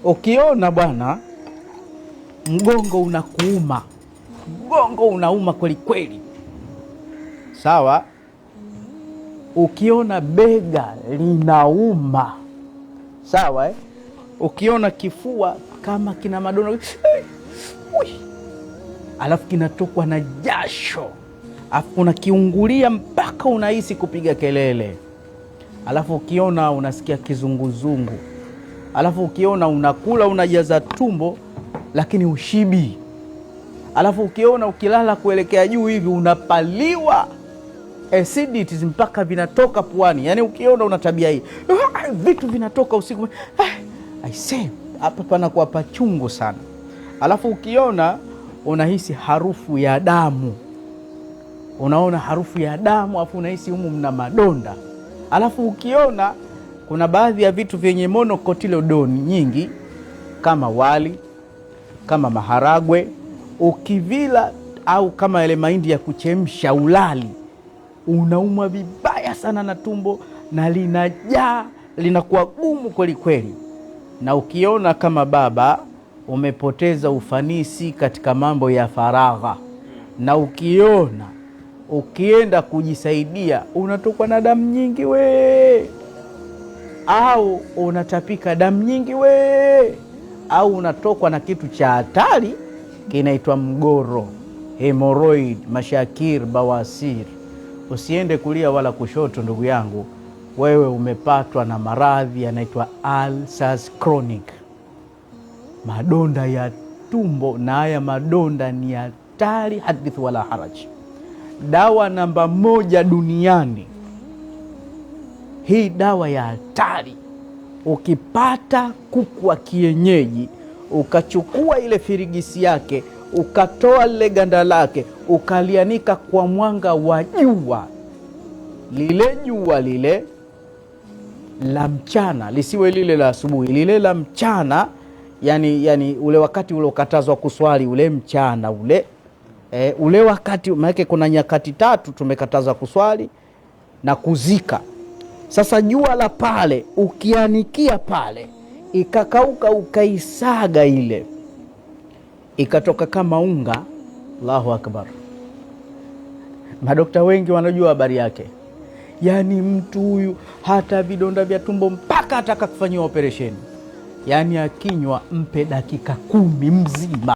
Ukiona bwana mgongo unakuuma, mgongo unauma kweli kweli, sawa. Ukiona bega linauma, sawa. Ukiona kifua kama kina madonda, alafu kinatokwa na jasho, alafu unakiungulia mpaka unahisi kupiga kelele, alafu ukiona unasikia kizunguzungu, alafu ukiona unakula unajaza tumbo lakini ushibi, alafu ukiona ukilala kuelekea juu hivi unapaliwa acidity mpaka vinatoka puani. Yani ukiona una tabia hii, vitu vinatoka usiku, I say hapa pana kwa pachungu sana. Alafu ukiona unahisi harufu ya damu, unaona harufu ya damu, alafu unahisi humu mna madonda. Alafu ukiona kuna baadhi ya vitu vyenye monocotyledone nyingi kama wali, kama maharagwe, ukivila au kama ile mahindi ya kuchemsha ulali, unaumwa vibaya sana na tumbo na linajaa, linakuwa gumu kweli kweli. Na ukiona kama baba umepoteza ufanisi katika mambo ya faragha, na ukiona ukienda kujisaidia unatokwa na damu nyingi au unatapika damu nyingi au unatokwa na kitu cha hatari kinaitwa mgoro, hemorrhoid, mashakir, bawasir, usiende kulia wala kushoto ndugu yangu, wewe umepatwa na maradhi yanaitwa ulcers chronic, madonda ya tumbo. Na haya madonda ni hatari, hadith wala haraj. Dawa namba 1 duniani, hii dawa ya hatari. Ukipata kuku wa kienyeji, ukachukua ile firigisi yake, ukatoa lile ganda lake, ukalianika kwa mwanga wa jua, lile jua lile la mchana, lisiwe lile la asubuhi, lile la mchana, yani ule wakati ule ukatazwa kuswali, ule mchana ule, ule wakati, maana kuna nyakati 3 tumekatazwa kuswali na kuzika. Sasa jua la pale ukianikia pale, ikakauka, ukaisaga ile, ikatoka kama unga, Allahu akbar. Madokta wengi wanajua habari yake. Yani mtu huyu hata vidonda vya tumbo mpaka ataka kufanyiwa operation, yani akinywa mpe dakika 10 mzima.